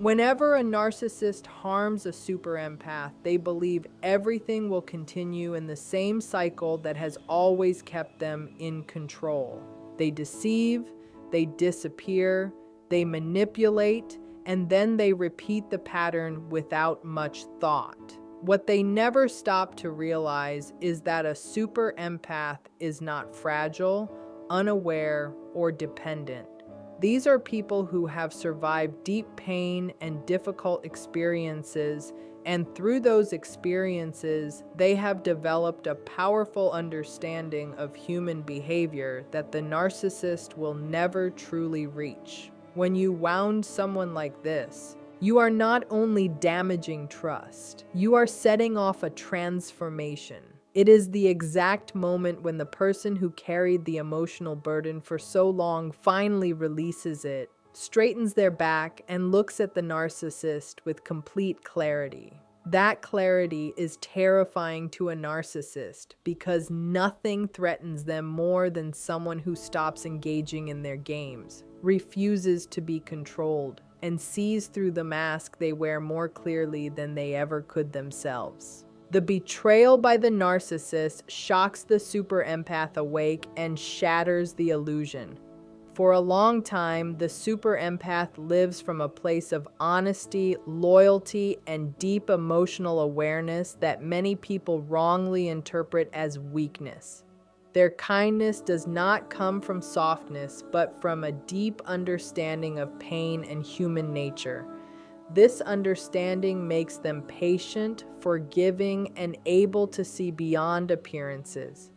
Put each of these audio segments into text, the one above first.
Whenever a narcissist harms a super empath, they believe everything will continue in the same cycle that has always kept them in control. They deceive, they disappear, they manipulate, and then they repeat the pattern without much thought. What they never stop to realize is that a super empath is not fragile, unaware, or dependent. These are people who have survived deep pain and difficult experiences, and through those experiences, they have developed a powerful understanding of human behavior that the narcissist will never truly reach. When you wound someone like this, you are not only damaging trust, you are setting off a transformation. It is the exact moment when the person who carried the emotional burden for so long finally releases it, straightens their back, and looks at the narcissist with complete clarity. That clarity is terrifying to a narcissist because nothing threatens them more than someone who stops engaging in their games, refuses to be controlled, and sees through the mask they wear more clearly than they ever could themselves. The betrayal by the narcissist shocks the super empath awake and shatters the illusion. For a long time, the super empath lives from a place of honesty, loyalty, and deep emotional awareness that many people wrongly interpret as weakness. Their kindness does not come from softness, but from a deep understanding of pain and human nature. This understanding makes them patient, forgiving, and able to see beyond appearances.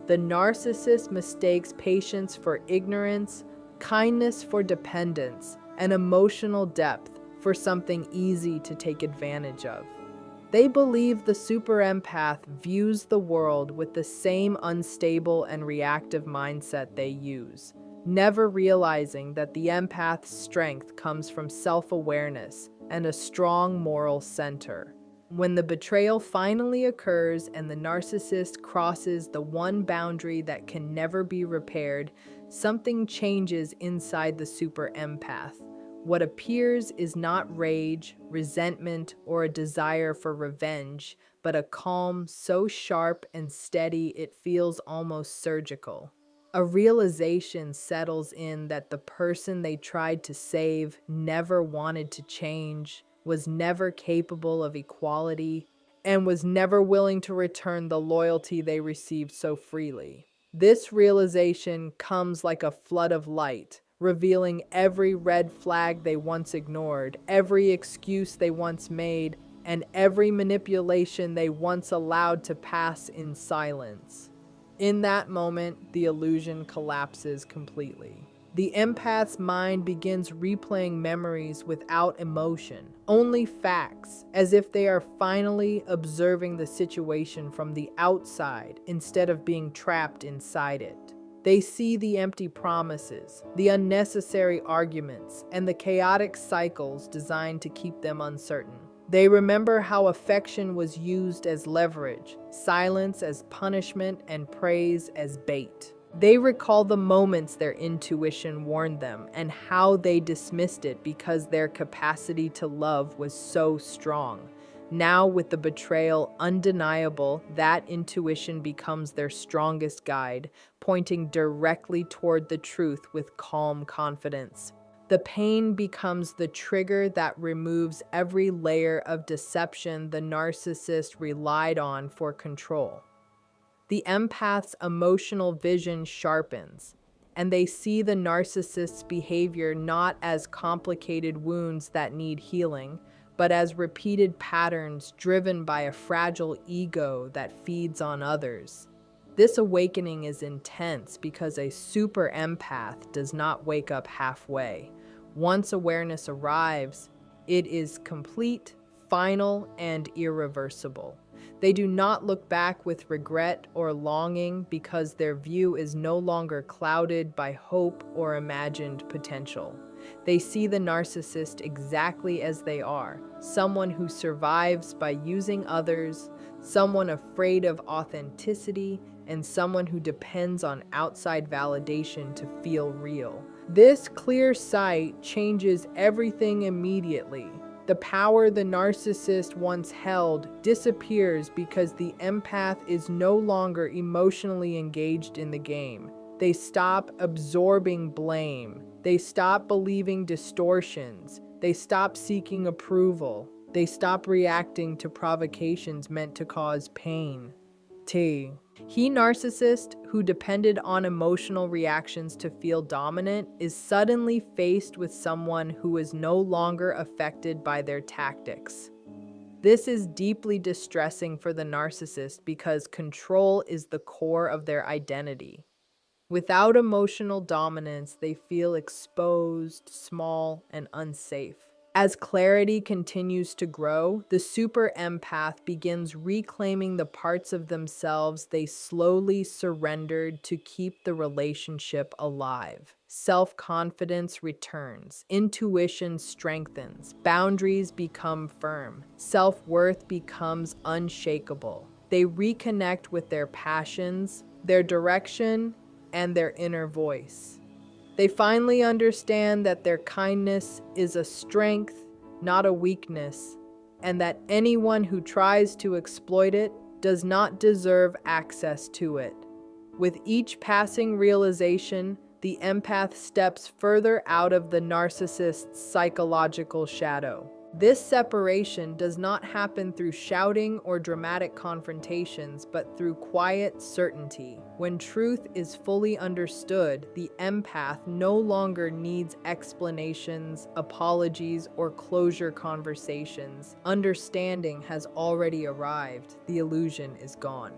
The narcissist mistakes patience for ignorance, kindness for dependence, and emotional depth for something easy to take advantage of. They believe the super empath views the world with the same unstable and reactive mindset they use, never realizing that the empath's strength comes from self-awareness and a strong moral center. When the betrayal finally occurs and the narcissist crosses the one boundary that can never be repaired, something changes inside the super empath. What appears is not rage, resentment, or a desire for revenge, but a calm so sharp and steady it feels almost surgical. A realization settles in that the person they tried to save never wanted to change, was never capable of equality, and was never willing to return the loyalty they received so freely. This realization comes like a flood of light, revealing every red flag they once ignored, every excuse they once made, and every manipulation they once allowed to pass in silence. In that moment, the illusion collapses completely. The empath's mind begins replaying memories without emotion, only facts, as if they are finally observing the situation from the outside instead of being trapped inside it. They see the empty promises, the unnecessary arguments, and the chaotic cycles designed to keep them uncertain. They remember how affection was used as leverage, silence as punishment, and praise as bait. They recall the moments their intuition warned them and how they dismissed it because their capacity to love was so strong. Now, with the betrayal undeniable, that intuition becomes their strongest guide, pointing directly toward the truth with calm confidence. The pain becomes the trigger that removes every layer of deception the narcissist relied on for control. The empath's emotional vision sharpens, and they see the narcissist's behavior not as complicated wounds that need healing, but as repeated patterns driven by a fragile ego that feeds on others. This awakening is intense because a super empath does not wake up halfway. Once awareness arrives, it is complete, final, and irreversible. They do not look back with regret or longing because their view is no longer clouded by hope or imagined potential. They see the narcissist exactly as they are, someone who survives by using others, someone afraid of authenticity, and someone who depends on outside validation to feel real. This clear sight changes everything immediately. The power the narcissist once held disappears because the empath is no longer emotionally engaged in the game. They stop absorbing blame. They stop believing distortions. They stop seeking approval. They stop reacting to provocations meant to cause pain. He narcissist who depended on emotional reactions to feel dominant is suddenly faced with someone who is no longer affected by their tactics. This is deeply distressing for the narcissist because control is the core of their identity. Without emotional dominance, they feel exposed, small, and unsafe. As clarity continues to grow, the super empath begins reclaiming the parts of themselves they slowly surrendered to keep the relationship alive. Self-confidence returns, intuition strengthens, boundaries become firm, self-worth becomes unshakable. They reconnect with their passions, their direction, and their inner voice. They finally understand that their kindness is a strength, not a weakness, and that anyone who tries to exploit it does not deserve access to it. With each passing realization, the empath steps further out of the narcissist's psychological shadow. This separation does not happen through shouting or dramatic confrontations, but through quiet certainty. When truth is fully understood, the empath no longer needs explanations, apologies, or closure conversations. Understanding has already arrived. The illusion is gone.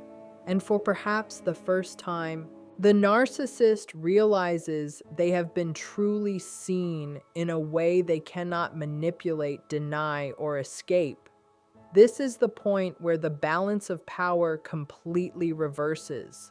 And for perhaps the first time, the narcissist realizes they have been truly seen in a way they cannot manipulate, deny, or escape. This is the point where the balance of power completely reverses.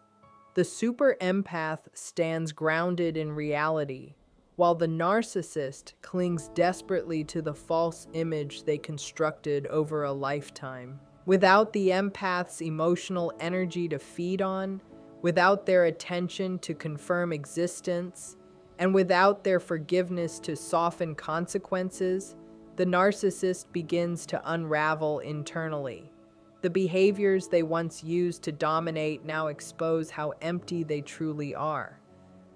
The super empath stands grounded in reality, while the narcissist clings desperately to the false image they constructed over a lifetime. Without the empath's emotional energy to feed on, without their attention to confirm existence, and without their forgiveness to soften consequences, the narcissist begins to unravel internally. The behaviors they once used to dominate now expose how empty they truly are.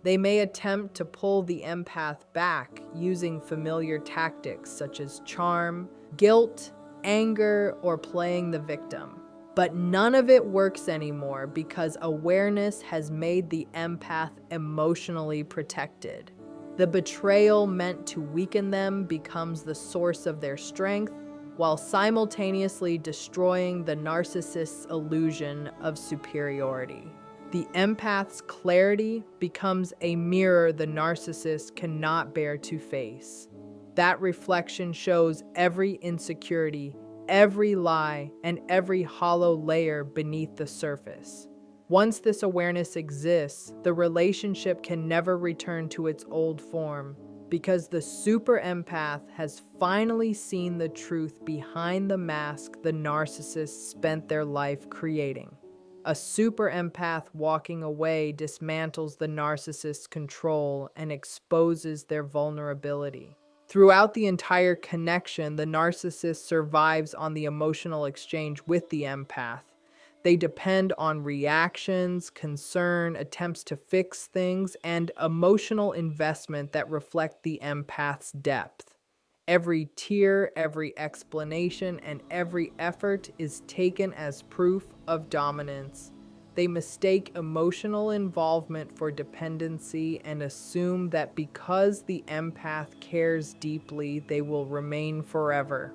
They may attempt to pull the empath back using familiar tactics such as charm, guilt, anger, or playing the victim. But none of it works anymore because awareness has made the empath emotionally protected. The betrayal meant to weaken them becomes the source of their strength, while simultaneously destroying the narcissist's illusion of superiority. The empath's clarity becomes a mirror the narcissist cannot bear to face. That reflection shows every insecurity, every lie, and every hollow layer beneath the surface. Once this awareness exists, the relationship can never return to its old form because the super empath has finally seen the truth behind the mask the narcissist spent their life creating. A super empath walking away dismantles the narcissist's control and exposes their vulnerability. Throughout the entire connection, the narcissist survives on the emotional exchange with the empath. They depend on reactions, concern, attempts to fix things, and emotional investment that reflect the empath's depth. Every tear, every explanation, and every effort is taken as proof of dominance. They mistake emotional involvement for dependency and assume that because the empath cares deeply, they will remain forever.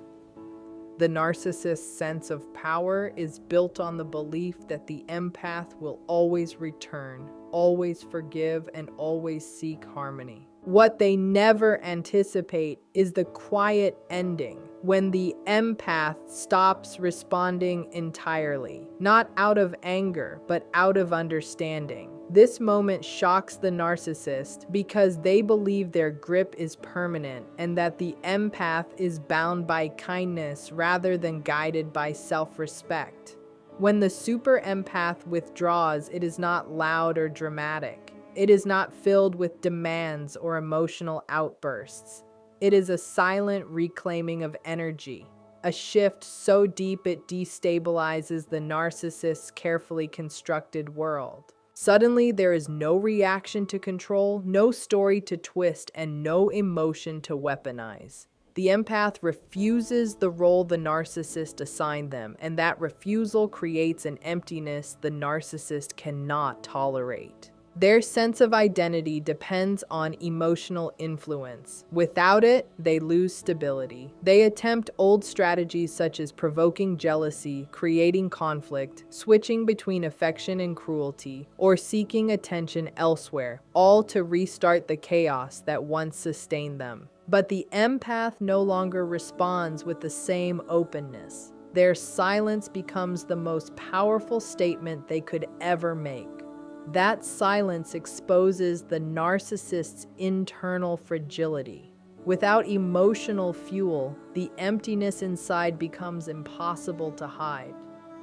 The narcissist's sense of power is built on the belief that the empath will always return, always forgive, and always seek harmony. What they never anticipate is the quiet ending, when the empath stops responding entirely, not out of anger, but out of understanding. This moment shocks the narcissist because they believe their grip is permanent and that the empath is bound by kindness rather than guided by self-respect. When the super empath withdraws, it is not loud or dramatic. It is not filled with demands or emotional outbursts. It is a silent reclaiming of energy, a shift so deep it destabilizes the narcissist's carefully constructed world. Suddenly, there is no reaction to control, no story to twist, and no emotion to weaponize. The empath refuses the role the narcissist assigned them, and that refusal creates an emptiness the narcissist cannot tolerate. Their sense of identity depends on emotional influence. Without it, they lose stability. They attempt old strategies such as provoking jealousy, creating conflict, switching between affection and cruelty, or seeking attention elsewhere, all to restart the chaos that once sustained them. But the empath no longer responds with the same openness. Their silence becomes the most powerful statement they could ever make. That silence exposes the narcissist's internal fragility. Without emotional fuel, the emptiness inside becomes impossible to hide.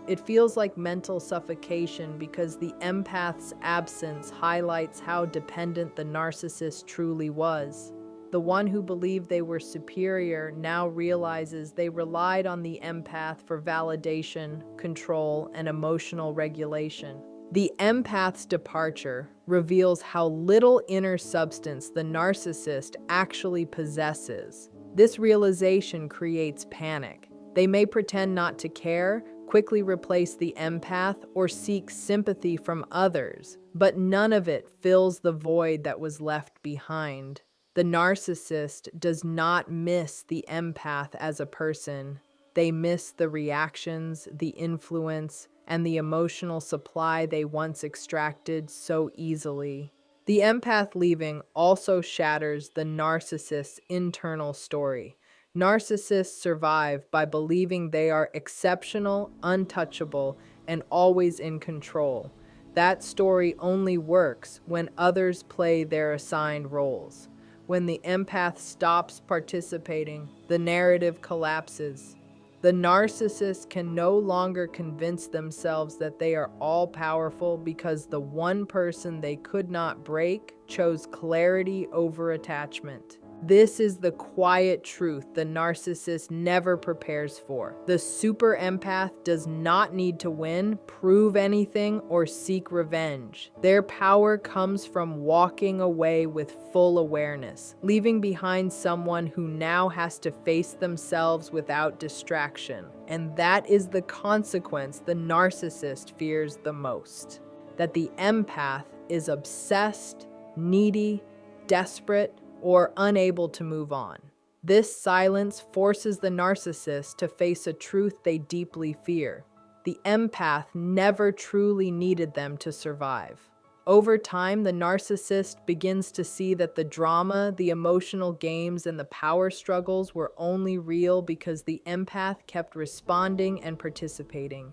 It feels like mental suffocation because the empath's absence highlights how dependent the narcissist truly was. The one who believed they were superior now realizes they relied on the empath for validation, control, and emotional regulation. The empath's departure reveals how little inner substance the narcissist actually possesses. This realization creates panic. They may pretend not to care, quickly replace the empath, or seek sympathy from others, but none of it fills the void that was left behind. The narcissist does not miss the empath as a person. They miss the reactions, the influence, and the emotional supply they once extracted so easily. The empath leaving also shatters the narcissist's internal story. Narcissists survive by believing they are exceptional, untouchable, and always in control. That story only works when others play their assigned roles. When the empath stops participating, the narrative collapses. The narcissist can no longer convince themselves that they are all-powerful because the one person they could not break chose clarity over attachment. This is the quiet truth the narcissist never prepares for. The super empath does not need to win, prove anything, or seek revenge. Their power comes from walking away with full awareness, leaving behind someone who now has to face themselves without distraction. And that is the consequence the narcissist fears the most. That the empath is obsessed, needy, desperate, or unable to move on. This silence forces the narcissist to face a truth they deeply fear. The empath never truly needed them to survive. Over time, the narcissist begins to see that the drama, the emotional games, and the power struggles were only real because the empath kept responding and participating.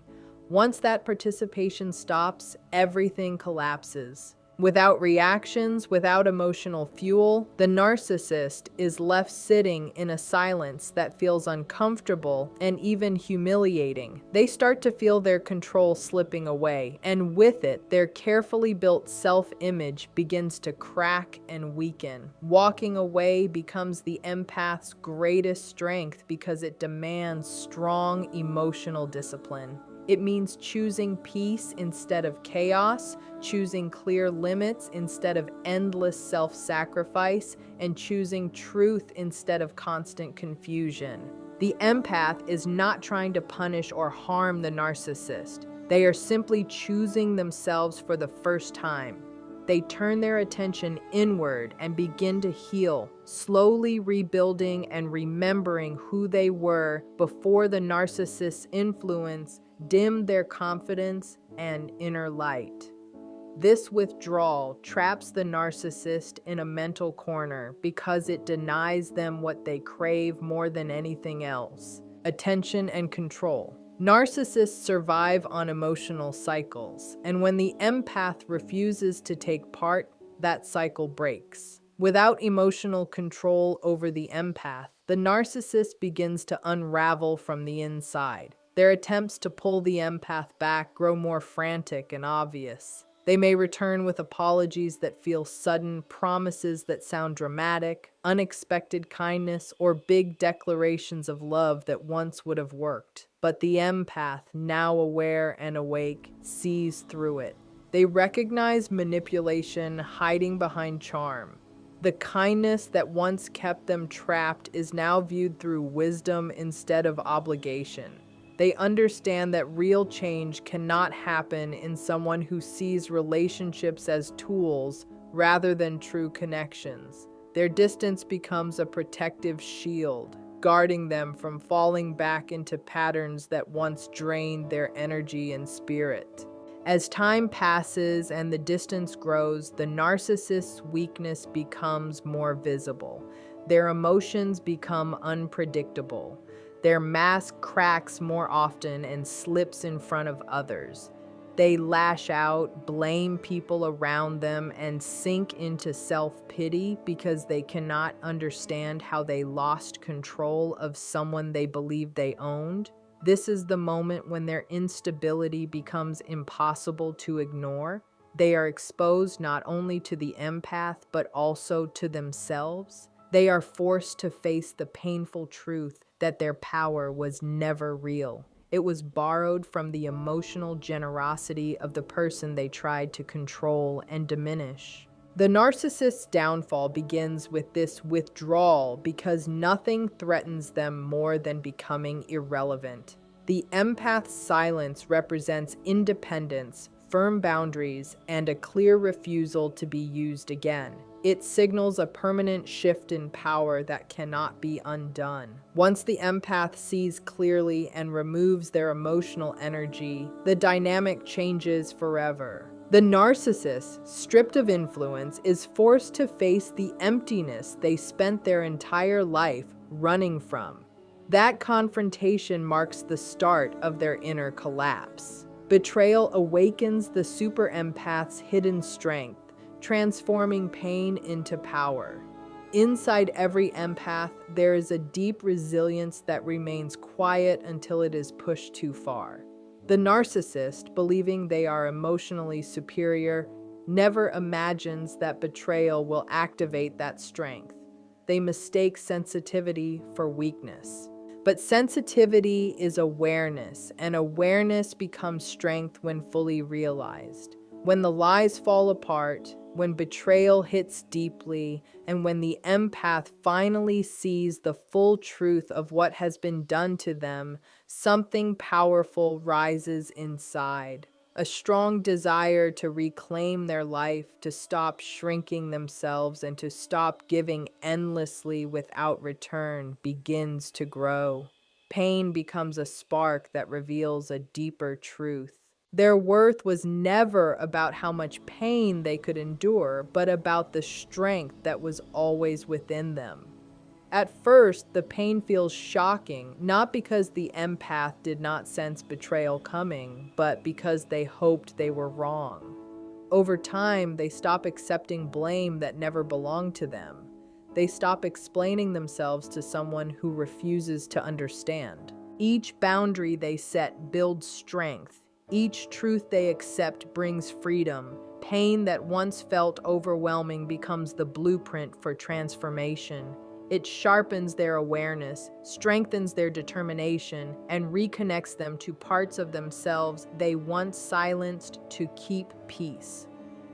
Once that participation stops, everything collapses. Without reactions, without emotional fuel, the narcissist is left sitting in a silence that feels uncomfortable and even humiliating. They start to feel their control slipping away, and with it, their carefully built self-image begins to crack and weaken. Walking away becomes the empath's greatest strength because it demands strong emotional discipline. It means choosing peace instead of chaos, choosing clear limits instead of endless self-sacrifice, and choosing truth instead of constant confusion. The empath is not trying to punish or harm the narcissist. They are simply choosing themselves for the first time. They turn their attention inward and begin to heal, slowly rebuilding and remembering who they were before the narcissist's influence dimmed their confidence and inner light. This withdrawal traps the narcissist in a mental corner because it denies them what they crave more than anything else: attention and control. Narcissists survive on emotional cycles, and when the empath refuses to take part, that cycle breaks. Without emotional control over the empath, the narcissist begins to unravel from the inside. Their attempts to pull the empath back grow more frantic and obvious. They may return with apologies that feel sudden, promises that sound dramatic, unexpected kindness, or big declarations of love that once would have worked. But the empath, now aware and awake, sees through it. They recognize manipulation hiding behind charm. The kindness that once kept them trapped is now viewed through wisdom instead of obligation. They understand that real change cannot happen in someone who sees relationships as tools rather than true connections. Their distance becomes a protective shield, guarding them from falling back into patterns that once drained their energy and spirit. As time passes and the distance grows, the narcissist's weakness becomes more visible. Their emotions become unpredictable. Their mask cracks more often and slips in front of others. They lash out, blame people around them, and sink into self-pity because they cannot understand how they lost control of someone they believed they owned. This is the moment when their instability becomes impossible to ignore. They are exposed not only to the empath, but also to themselves. They are forced to face the painful truth that their power was never real. It was borrowed from the emotional generosity of the person they tried to control and diminish. The narcissist's downfall begins with this withdrawal because nothing threatens them more than becoming irrelevant. The empath's silence represents independence, firm boundaries, and a clear refusal to be used again. It signals a permanent shift in power that cannot be undone. Once the empath sees clearly and removes their emotional energy, the dynamic changes forever. The narcissist, stripped of influence, is forced to face the emptiness they spent their entire life running from. That confrontation marks the start of their inner collapse. Betrayal awakens the super empath's hidden strength, transforming pain into power. Inside every empath, there is a deep resilience that remains quiet until it is pushed too far. The narcissist, believing they are emotionally superior, never imagines that betrayal will activate that strength. They mistake sensitivity for weakness. But sensitivity is awareness, and awareness becomes strength when fully realized. When the lies fall apart, when betrayal hits deeply, and when the empath finally sees the full truth of what has been done to them, something powerful rises inside. A strong desire to reclaim their life, to stop shrinking themselves, and to stop giving endlessly without return begins to grow. Pain becomes a spark that reveals a deeper truth. Their worth was never about how much pain they could endure, but about the strength that was always within them. At first, the pain feels shocking, not because the empath did not sense betrayal coming, but because they hoped they were wrong. Over time, they stop accepting blame that never belonged to them. They stop explaining themselves to someone who refuses to understand. Each boundary they set builds strength. Each truth they accept brings freedom. Pain that once felt overwhelming becomes the blueprint for transformation. It sharpens their awareness, strengthens their determination, and reconnects them to parts of themselves they once silenced to keep peace.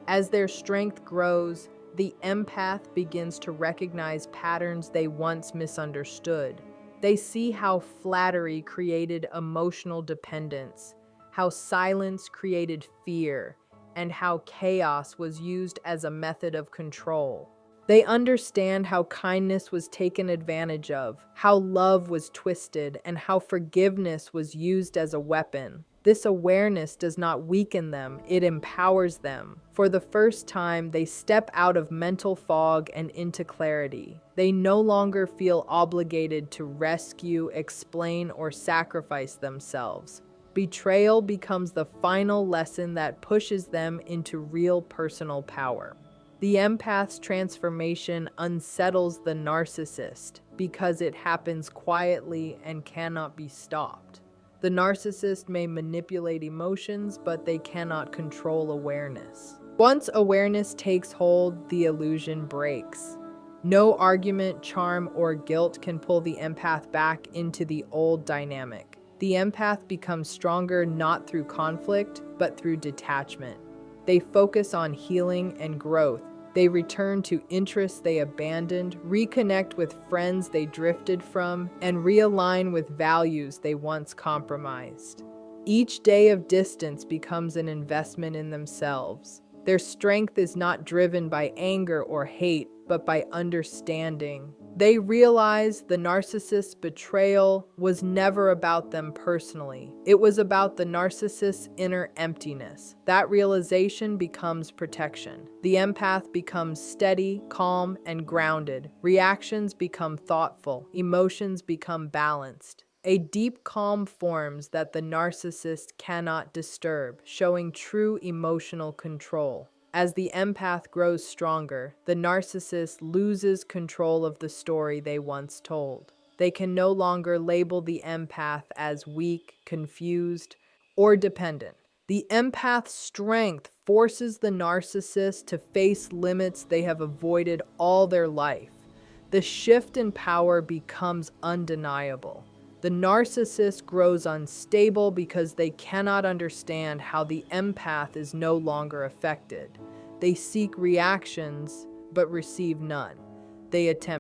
As their strength grows, the empath begins to recognize patterns they once misunderstood. They see how flattery created emotional dependence, how silence created fear, and how chaos was used as a method of control. They understand how kindness was taken advantage of, how love was twisted, and how forgiveness was used as a weapon. This awareness does not weaken them, it empowers them. For the first time, they step out of mental fog and into clarity. They no longer feel obligated to rescue, explain, or sacrifice themselves. Betrayal becomes the final lesson that pushes them into real personal power. The empath's transformation unsettles the narcissist because it happens quietly and cannot be stopped. The narcissist may manipulate emotions, but they cannot control awareness. Once awareness takes hold, the illusion breaks. No argument, charm, or guilt can pull the empath back into the old dynamic. The empath becomes stronger not through conflict, but through detachment. They focus on healing and growth. They return to interests they abandoned, reconnect with friends they drifted from, and realign with values they once compromised. Each day of distance becomes an investment in themselves. Their strength is not driven by anger or hate, but by understanding. They realize the narcissist's betrayal was never about them personally. It was about the narcissist's inner emptiness. That realization becomes protection. The empath becomes steady, calm, and grounded. Reactions become thoughtful. Emotions become balanced. A deep calm forms that the narcissist cannot disturb, showing true emotional control. As the empath grows stronger, the narcissist loses control of the story they once told. They can no longer label the empath as weak, confused, or dependent. The empath's strength forces the narcissist to face limits they have avoided all their life. The shift in power becomes undeniable. The narcissist grows unstable because they cannot understand how the empath is no longer affected. They seek reactions, but receive none. They attempt